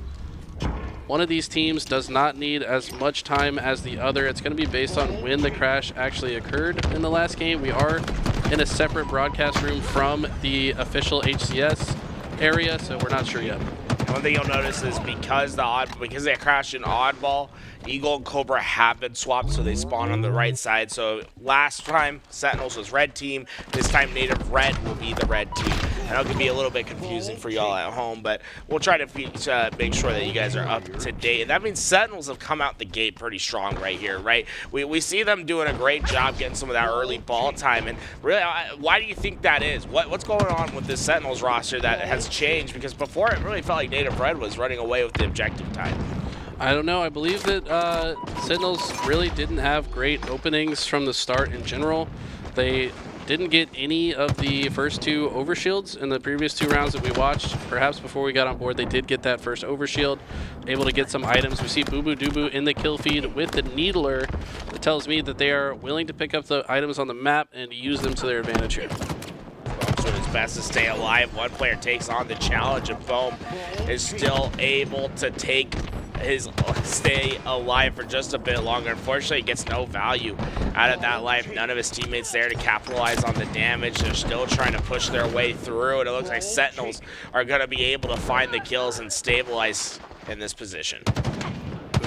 one of these teams does not need as much time as the other. It's going to be based on when the crash actually occurred in the last game. We are in a separate broadcast room from the official HCS area, so we're not sure yet. One thing you'll notice is because they crashed in oddball, Eagle and Cobra have been swapped, so they spawn on the right side. So last time Sentinels was red team, this time Native Red will be the red team. I know it can be a little bit confusing for y'all at home, but we'll try to make sure that you guys are up to date. And that means Sentinels have come out the gate pretty strong right here, right? We see them doing a great job getting some of that early ball time. And really, why do you think that is? What's going on with this Sentinels roster that has changed? Because before it really felt like Native Red was running away with the objective time. I don't know. I believe that Sentinels really didn't have great openings from the start in general. They didn't get any of the first 2 overshields in the previous 2 rounds that we watched. Perhaps before we got on board, they did get that first overshield, able to get some items. We see bubu dubu in the kill feed with the Needler. That tells me that they are willing to pick up the items on the map and use them to their advantage here. Doing his best to stay alive. One player takes on the challenge, and Boam is still able to stay alive for just a bit longer. Unfortunately, he gets no value out of that life. None of his teammates there to capitalize on the damage. They're still trying to push their way through, and it looks like Sentinels are going to be able to find the kills and stabilize in this position.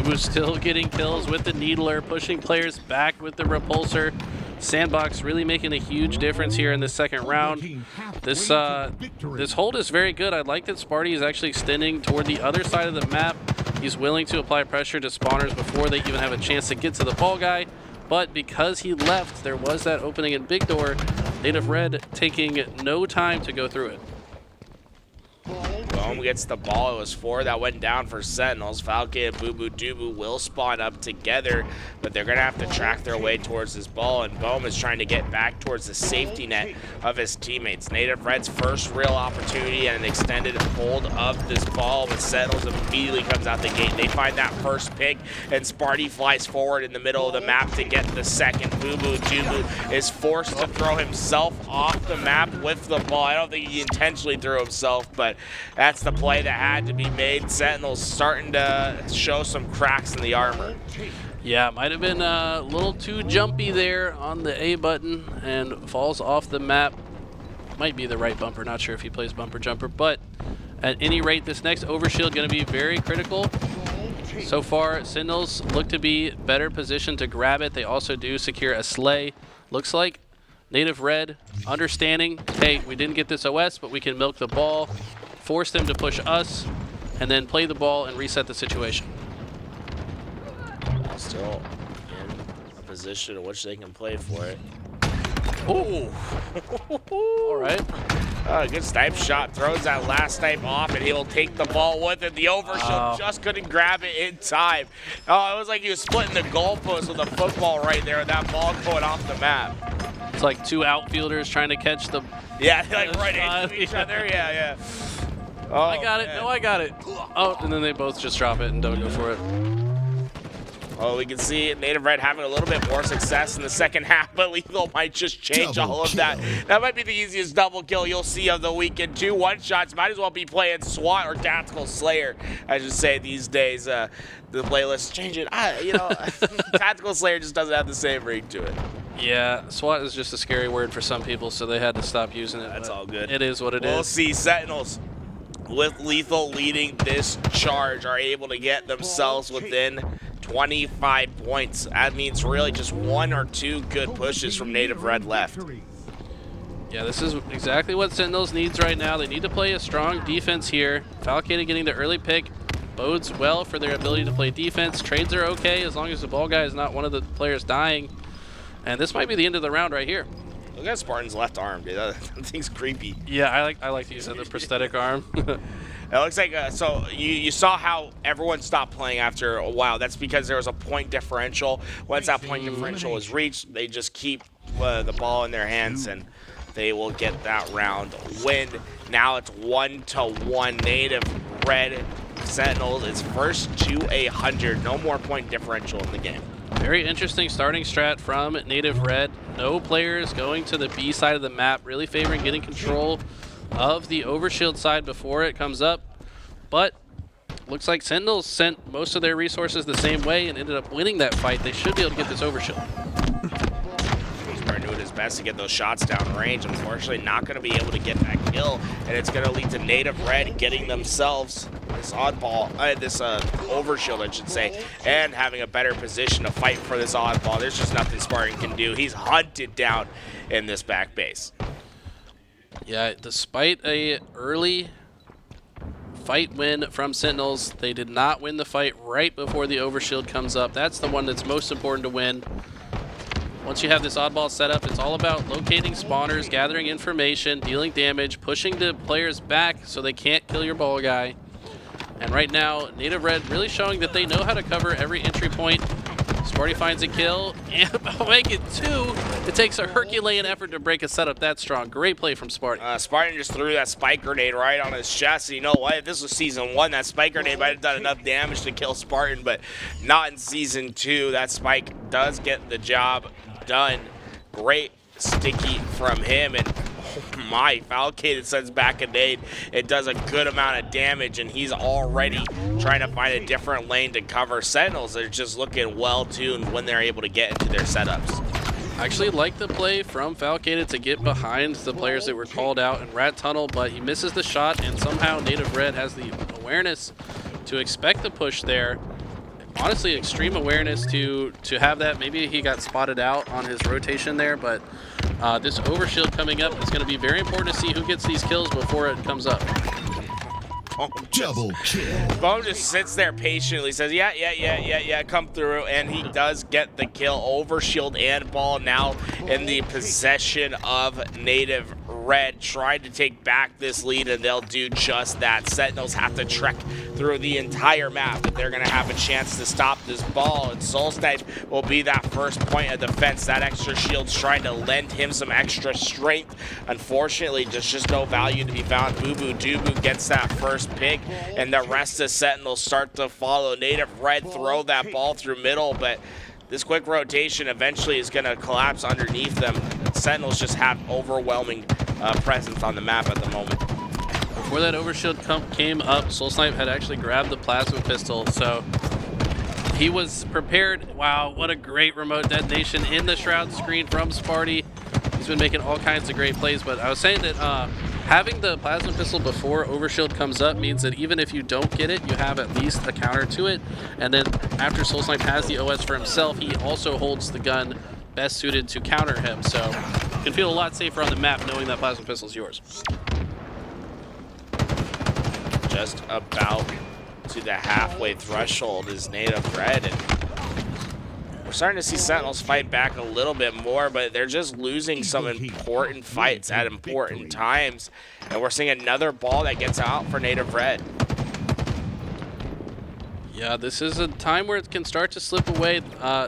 bubu still getting kills with the Needler, pushing players back with the Repulsor. Sandbox really making a huge difference here in the second round. This hold is very good. I like that Sparty is actually extending toward the other side of the map. He's willing to apply pressure to spawners before they even have a chance to get to the ball guy. But because he left, there was that opening in big door. Native Red taking no time to go through it. Boam gets the ball. It was 4 that went down for Sentinels. Falcated and bubu dubu will spawn up together, but they're going to have to track their way towards this ball, and Boam is trying to get back towards the safety net of his teammates. Native Red's first real opportunity and an extended hold of this ball, but Sentinels immediately comes out the gate. They find that first pick, and Sparty flies forward in the middle of the map to get the second. Bubu dubu is forced to throw himself off the map with the ball. I don't think he intentionally threw himself, but that's the play that had to be made. Sentinels starting to show some cracks in the armor. Yeah, might have been a little too jumpy there on the A button and falls off the map. Might be the right bumper, not sure if he plays bumper jumper, but at any rate, this next overshield going to be very critical. So far, Sentinels look to be better positioned to grab it. They also do secure a slay. Looks like Native Red understanding, hey, we didn't get this OS, but we can milk the ball, force them to push us, and then play the ball and reset the situation. Still in a position in which they can play for it. Oh! All right. Good snipe shot. Throws that last snipe off, and he'll take the ball with it. The overshield just couldn't grab it in time. Oh, it was like he was splitting the goalpost with a football right there, and that ball going off the map. It's like 2 outfielders trying to catch the... Yeah, like right into each other. Yeah. Oh, I got it. No, I got it. Oh, and then they both just drop it and don't go for it. Oh, we can see Native Red having a little bit more success in the second half, but LethuL might just change all of that. That might be the easiest double kill you'll see of the weekend. 2 one-shots. Might as well be playing SWAT or Tactical Slayer, I should say, these days. The playlist is changing. Tactical Slayer just doesn't have the same ring to it. Yeah, SWAT is just a scary word for some people, so they had to stop using it. That's all good. It is what it is. We'll see. Sentinels, with LethuL leading this charge, are able to get themselves within 25 points. That means really just 1 or 2 good pushes from Native Red left. Yeah, this is exactly what Sentinels needs right now. They need to play a strong defense here. Falcated getting the early pick bodes well for their ability to play defense. Trades are okay as long as the ball guy is not one of the players dying. And this might be the end of the round right here. Look at Spartan's left arm, dude. That thing's creepy. Yeah, I like to use it, the prosthetic arm. It looks like, so you saw how everyone stopped playing after a while. That's because there was a point differential. Once that point differential is reached, they just keep the ball in their hands, and they will get that round win. Now it's 1-1. Native Red Sentinels is first to 100. No more point differential in the game. Very interesting starting strat from Native Red. No players going to the B side of the map, really favoring getting control of the overshield side before it comes up. But looks like Sentinels sent most of their resources the same way and ended up winning that fight. They should be able to get this overshield. Spartan doing his best to get those shots down range. Unfortunately, not going to be able to get that kill, and it's going to lead to Native Red getting themselves this oddball, this overshield, I should say, and having a better position to fight for this oddball. There's just nothing Spartan can do. He's hunted down in this back base. Yeah, despite a early fight win from Sentinels, they did not win the fight right before the overshield comes up. That's the one that's most important to win. Once you have this oddball set up, it's all about locating spawners, gathering information, dealing damage, pushing the players back so they can't kill your ball guy. And right now, Native Red really showing that they know how to cover every entry point. Sparty finds a kill, and make it 2. It takes a Herculean effort to break a setup that strong. Great play from Sparty. Spartan just threw that spike grenade right on his chest. You know what? If this was Season 1, that spike grenade might have done enough damage to kill Spartan, but not in Season 2. That spike does get the job done. Great sticky from him, and oh my, Falcated sends back a nade. It does a good amount of damage, and he's already trying to find a different lane to cover. Sentinels are just looking well-tuned when they're able to get into their setups. I actually like the play from Falcated to get behind the players that were called out in Rat Tunnel, but he misses the shot, and somehow Native Red has the awareness to expect the push there. Honestly, extreme awareness to have that. Maybe he got spotted out on his rotation there, but this overshield coming up is going to be very important to see who gets these kills before it comes up. Double kill. Boamx just sits there patiently, says, yeah, come through, and he does get the kill. Overshield and ball now in the possession of Native Red, trying to take back this lead, and they'll do just that. Sentinels have to trek through the entire map if they're going to have a chance to stop this ball, and SoulSnipe will be that first point of defense. That extra shield's trying to lend him some extra strength. Unfortunately, there's just no value to be found. Bubu Dubu gets that first pick, and the rest of Sentinels start to follow. Native Red throw that ball through middle, but this quick rotation eventually is going to collapse underneath them. Sentinels just have overwhelming presence on the map at the moment. Before that overshield came up, SoulSnipe had actually grabbed the plasma pistol, so he was prepared. Wow, what a great remote detonation in the shroud screen from Sparty. He's been making all kinds of great plays, but I was saying that having the plasma pistol before overshield comes up means that even if you don't get it, you have at least a counter to it. And then after SoulSnipe has the OS for himself, he also holds the gun best suited to counter him. So you can feel a lot safer on the map knowing that plasma pistol is yours. Just about to the halfway threshold is Native Red, and we're starting to see Sentinels fight back a little bit more, but they're just losing some important fights at important times. And we're seeing another ball that gets out for Native Red. Yeah, this is a time where it can start to slip away.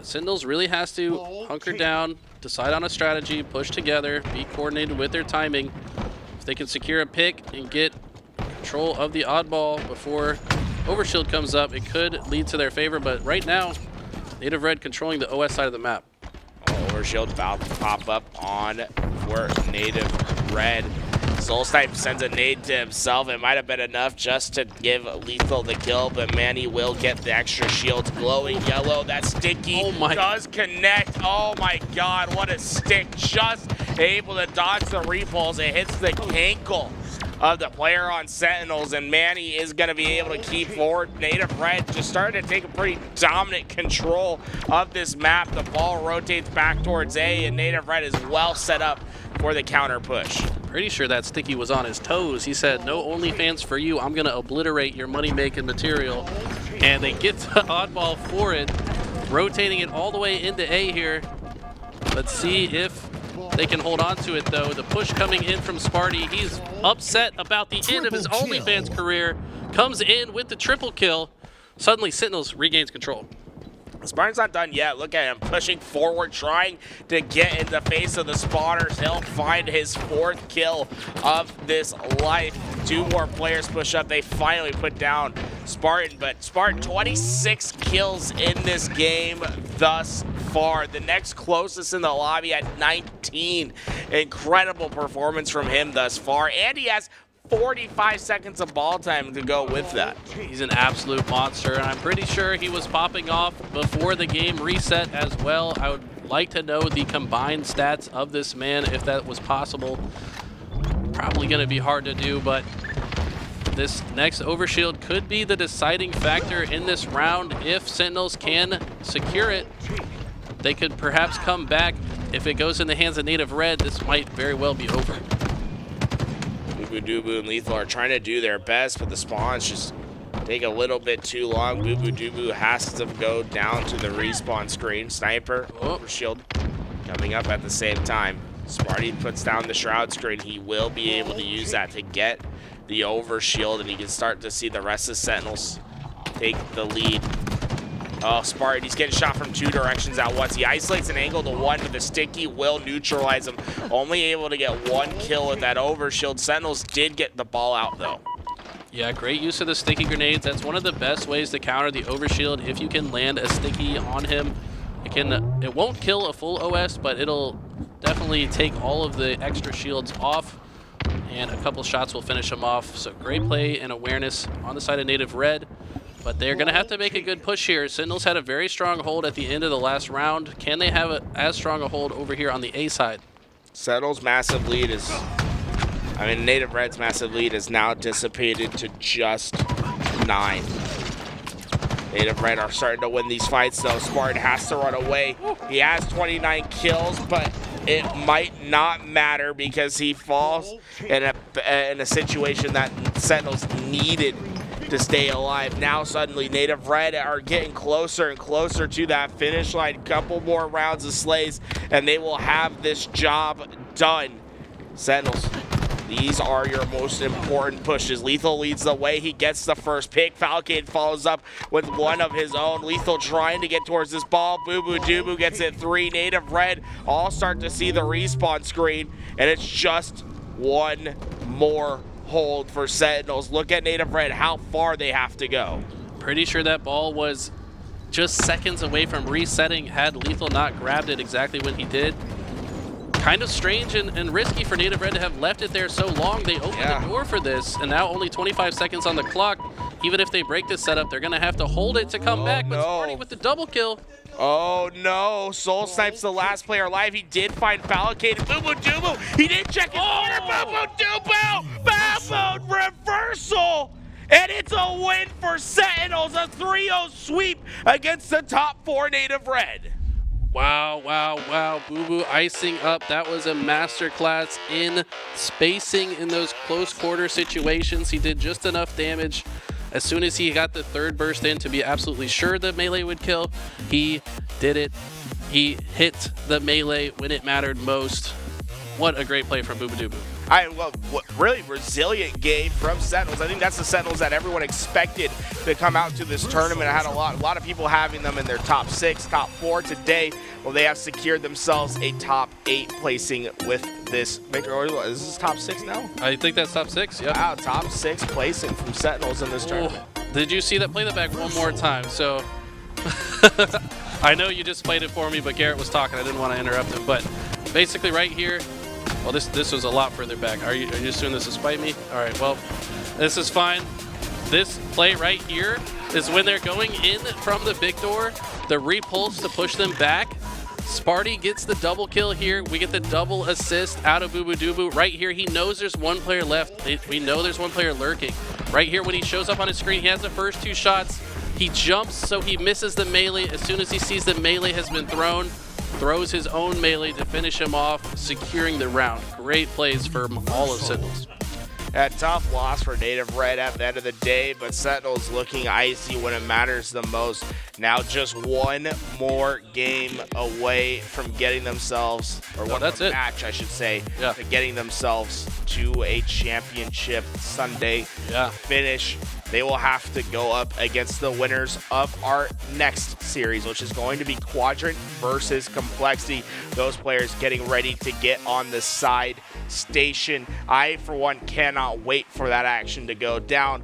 Sentinels really has to hunker down, decide on a strategy, push together, be coordinated with their timing. If they can secure a pick and get control of the oddball before overshield comes up, it could lead to their favor, but right now, Native Red controlling the OS side of the map. Overshield about to pop up on for Native Red. SoulSnipe sends a nade to himself. It might have been enough just to give LethuL the kill, but Manny will get the extra shields. Glowing yellow, that sticky does connect. Oh my god, what a stick. Just able to dodge the repulse. It hits the ankle of the player on Sentinels, and Manny is going to be able to keep forward. Native Red just starting to take a pretty dominant control of this map. The ball rotates back towards A, and Native Red is well set up for the counter push. Pretty sure that sticky was on his toes. He said, no OnlyFans for you. I'm going to obliterate your money-making material. And they get the oddball for it, rotating it all the way into A here. Let's see if they can hold on to it, though. The push coming in from Sparty. He's upset about the end of his OnlyFans career. comes in with the triple kill. Suddenly, Sentinels regains control. Spartan's not done yet. Look at him pushing forward, trying to get in the face of the spawners. He'll find his 4th kill of this life. 2 more players push up. They finally put down Spartan, but Spartan 26 kills in this game thus far. The next closest in the lobby at 19. Incredible performance from him thus far, and he has 45 seconds of ball time to go with that. He's an absolute monster, and I'm pretty sure he was popping off before the game reset as well. I would like to know the combined stats of this man if that was possible. Probably going to be hard to do, but this next overshield could be the deciding factor in this round. If Sentinels can secure it, they could perhaps come back. If it goes in the hands of Native Red, this might very well be over. Dubu and LethuL are trying to do their best, but the spawns just take a little bit too long. Dubu has to go down to the respawn screen. Sniper, overshield coming up at the same time. Sparty puts down the shroud screen. He will be able to use that to get the overshield, and he can start to see the rest of Sentinels take the lead. Oh, Spartan, he's getting shot from 2 directions at once. He isolates an angle to 1, but the sticky will neutralize him. Only able to get 1 kill with that overshield. Sentinels did get the ball out, though. Yeah, great use of the sticky grenades. That's one of the best ways to counter the overshield. If you can land a sticky on him, it won't kill a full OS, but it'll definitely take all of the extra shields off, and a couple shots will finish him off. So great play and awareness on the side of Native Red. But they're going to have to make a good push here. Sentinels had a very strong hold at the end of the last round. Can they have as strong a hold over here on the A side? Sentinels' massive lead is, Native Red's massive lead is now dissipated to just 9. Native Red are starting to win these fights, though. Spartan has to run away. He has 29 kills, but it might not matter because he falls in a situation that Sentinels needed to stay alive. Now suddenly Native Red are getting closer and closer to that finish line. Couple more rounds of slays and they will have this job done. Sentinels, these are your most important pushes. LethuL leads the way. He gets the first pick. Falcated follows up with one of his own. LethuL trying to get towards this ball. Dubu gets it 3. Native Red all start to see the respawn screen, and it's just 1 more hold for Sentinels. Look at Native Red, how far they have to go. Pretty sure that ball was just seconds away from resetting had LethuL not grabbed it exactly when he did. Kind of strange and risky for Native Red to have left it there so long. They opened the door for this, and now only 25 seconds on the clock. Even if they break this setup, they're going to have to hold it to come back. But Sparty with the double kill. Oh no, SoulSnipe's the last player alive. He did find Falcated. Dubu, he did check his corner. Dubu, reversal. And it's a win for Sentinels, a 3-0 sweep against the top 4 Native Red. Wow, wow, wow. Bubu icing up. That was a masterclass in spacing in those close quarter situations. He did just enough damage. As soon as he got the 3rd burst in to be absolutely sure the melee would kill, he did it. He hit the melee when it mattered most. What a great play from Dubu. Really resilient game from Sentinels. I think that's the Sentinels that everyone expected to come out to this tournament. I had a lot of people having them in their top 6, top 4 today. Well, they have secured themselves a top 8 placing with this victory. Is this top 6 now? I think that's top 6, yeah. Wow, top 6 placing from Sentinels in this tournament. Did you see that? Play that back one more time. So I know you just played it for me, but Garrett was talking. I didn't want to interrupt him. But basically right here, well, this was a lot further back. Are you just doing this to spite me? All right, well, this is fine. This play right here is when they're going in from the big door, the repulse to push them back. Sparty gets the double kill here. We get the double assist out of Dubu. Right here, he knows there's 1 player left. We know there's 1 player lurking. Right here, when he shows up on his screen, he has the first 2 shots. He jumps, so he misses the melee. As soon as he sees the melee has been thrown, throws his own melee to finish him off, securing the round. Great plays from all of Sentinels. A tough loss for Native Red at the end of the day, but Sentinels looking icy when it matters the most. Now just 1 more game away from getting themselves, or one more match, I should say, to getting themselves to a championship Sunday finish. They will have to go up against the winners of our next series, which is going to be Quadrant versus Complexity. Those players getting ready to get on the side station. I, for one, cannot wait for that action to go down.